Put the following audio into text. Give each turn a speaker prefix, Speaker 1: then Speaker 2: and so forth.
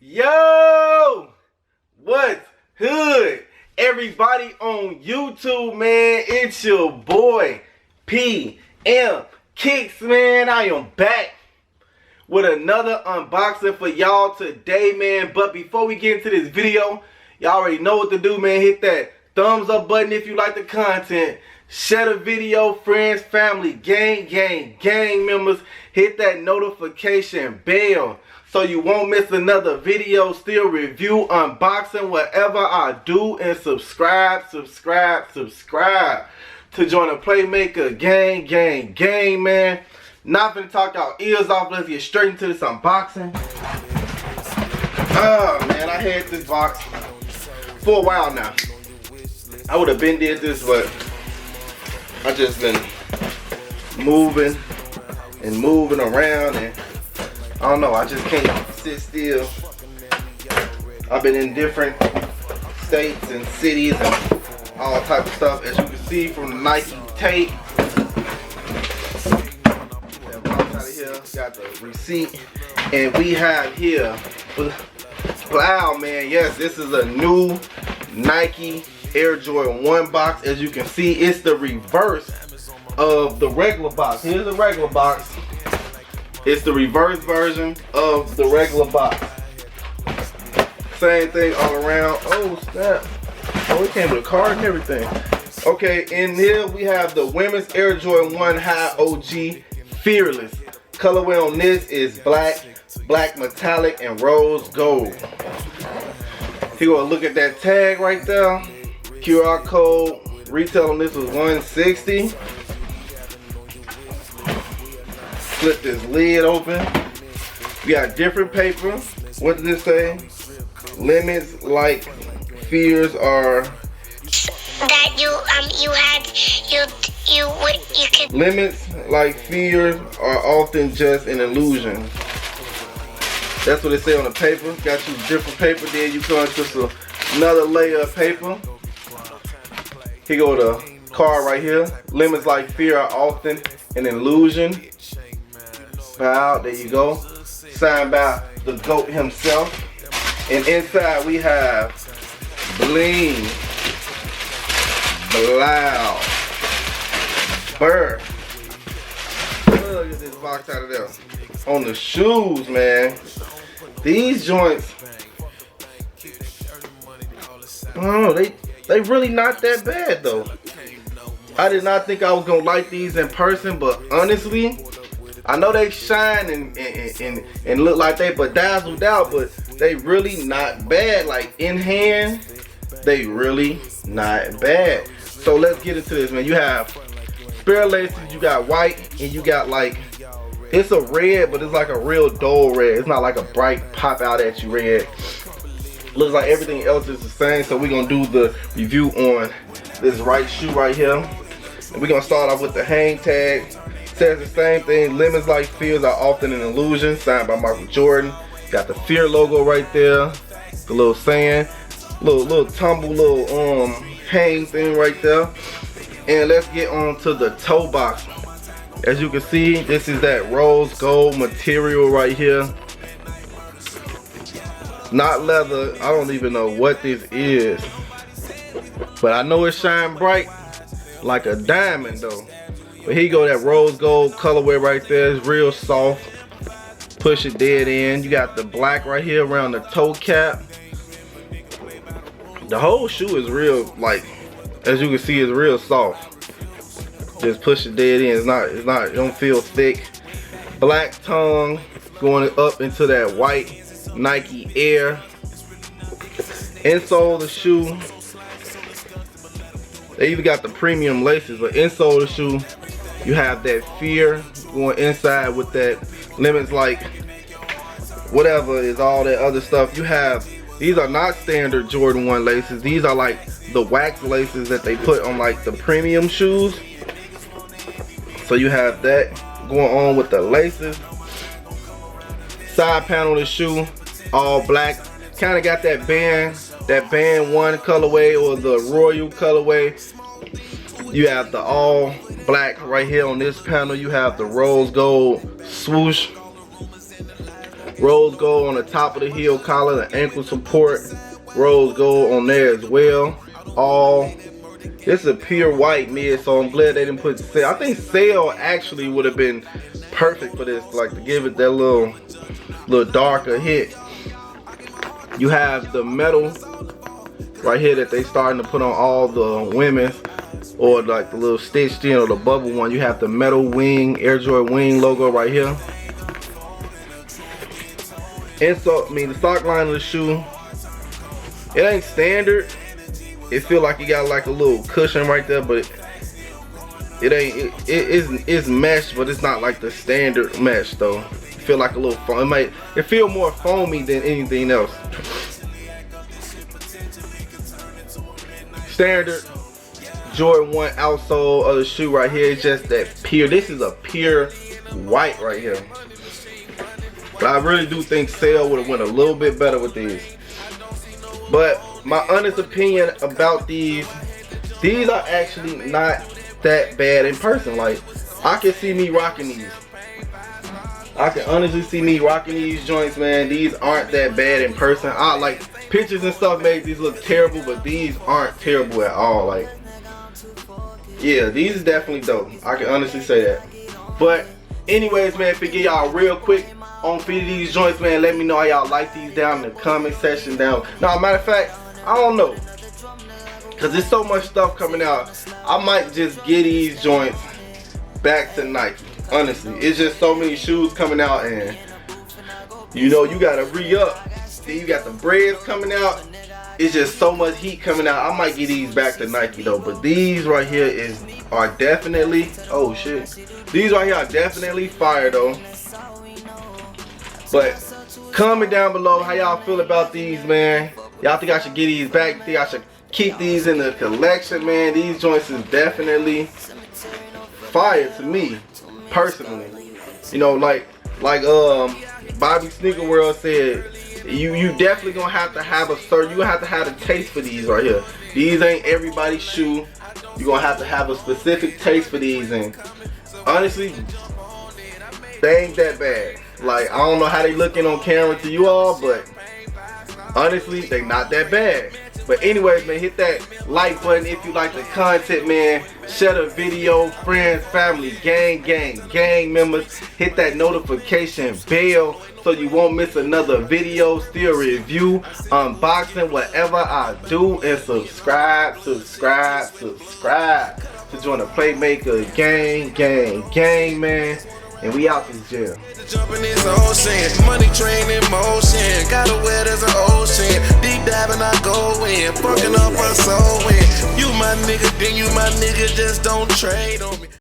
Speaker 1: Yo, what's hood? Everybody on YouTube, man, it's your boy PM Kicks, man. I am back with another unboxing for y'all today, man. But before we get into this video, y'all already know what to do, man. Hit that thumbs up button if you like the content. Share the video, friends, family, gang members. Hit that notification bell so you won't miss another video, still review, unboxing, whatever I do. And subscribe to join the Playmaker gang, man. Not gonna talk y'all ears off. Let's get straight into this unboxing. Oh man, I had this box for a while now. I would have been did this, but I just been moving around, and I don't know, I just can't sit still. I've been in different states and cities and all type of stuff, as you can see from the Nike tape. That box out of here, got the receipt, and we have here, wow man, yes, this is a new Nike Air Jordan 1 box. As you can see, it's the reverse of the regular box. Here's the regular box. It's the reverse version of the regular box. Same thing all around. Oh snap. Oh, it came with a card and everything. Okay, in here we have the women's Air Jordan 1 High OG Fearless. Colorway on this is black metallic, and rose gold. Here, go look at that tag right there. QR code, retail on this was $160. Flip this lid open. We got different paper. What does it say? Limits like fears are
Speaker 2: that you can.
Speaker 1: Limits like fears are often just an illusion. That's what it say on the paper. Got you different paper. Then you come to another layer of paper. Here go the card right here. Limits like fear are often an illusion. Wow, there you go. Signed by the GOAT himself. And inside we have bling, blow, burr. Look at this box out of there. On the shoes, man. These joints, I don't know, they really not that bad though. I did not think I was gonna like these in person, but honestly, I know they shine and look like they bedazzled out, but they really not bad. Like in hand, they really not bad. So let's get into this, man. You have spare laces, you got white, and you got like, it's a red, but it's like a real dull red. It's not like a bright pop out at you red. Looks like everything else is the same, so we're gonna do the review on this right shoe right here. And we're gonna start off with the hang tag. Says the same thing. Limits like fears are often an illusion. Signed by Michael Jordan. Got the Fear logo right there. The little saying, little tumble, little hang thing right there. And let's get on to the toe box. As you can see, this is that rose gold material right here. Not leather. I don't even know what this is, but I know it shine bright like a diamond though. But here you go, that rose gold colorway right there. It's real soft. Push it dead in. You got the black right here around the toe cap. The whole shoe is real, like, as you can see, it's real soft. Just push it dead in. It don't feel thick. Black tongue going up into that white Nike Air. Insole of the shoe, they even got the premium laces, but insole of the shoe, you have that fear going inside with that limits like whatever is all that other stuff. You have, these are not standard Jordan 1 laces. These are like the wax laces that they put on like the premium shoes. So you have that going on with the laces. Side panel of the shoe, all black. Kind of got that band 1 colorway or the royal colorway. You have the all black right here on this panel. You have the rose gold swoosh. Rose gold on the top of the heel collar, the ankle support, rose gold on there as well. This is a pure white mid, so I'm glad they didn't put sail. I think sail actually would have been perfect for this, like to give it that little darker hit. You have the metal right here that they starting to put on all the women's, or like the little stitched in or the bubble one. You have the metal wing, Air Jordan wing logo right here. And so, the sock line of the shoe, it ain't standard. It feel like you got like a little cushion right there, but it ain't. It's mesh, but it's not like the standard mesh though. It feel like a little foam. It feel more foamy than anything else. Standard Jordan 1 outsole of the shoe right here. It's just that pure. This is a pure white right here. But I really do think Sail would have went a little bit better with these. But my honest opinion about these are actually not that bad in person. Like, I can see me rocking these. I can honestly see me rocking these joints, man. These aren't that bad in person. I like pictures and stuff make these look terrible, but these aren't terrible at all. Like, yeah, these is definitely dope. I can honestly say that. But anyways, man, forget y'all real quick on feed of these joints, man. Let me know how y'all like these down in the comment section down. Now, matter of fact, I don't know, cause there's so much stuff coming out. I might just get these joints back to Nike. Honestly, it's just so many shoes coming out, and you know you gotta re-up. Then you got the breads coming out. It's just so much heat coming out. I might get these back to Nike though. But these right here are definitely, oh shit. These right here are definitely fire though. But comment down below how y'all feel about these, man. Y'all think I should get these back? Think I should keep these in the collection, man? These joints is definitely fire to me, personally. You know, like Bobby Sneaker World said, you definitely gonna have to have a certain, you gonna have to have a taste for these right here. These ain't everybody's shoe. You gonna have to have a specific taste for these, and honestly, they ain't that bad. Like, I don't know how they looking on camera to you all, but honestly, they not that bad. But anyways, man, hit that like button if you like the content, man. Share the video, friends, family, gang members. Hit that notification bell so you won't miss another video, still review, unboxing, whatever I do. And subscribe to join the Playmaker gang, man. And we out this jail.
Speaker 3: Jumping is ocean, money train in motion. Gotta wear there's an ocean. Deep diving, I go in. Fucking up a soul in. You my nigga, then you my nigga. Just don't trade on me.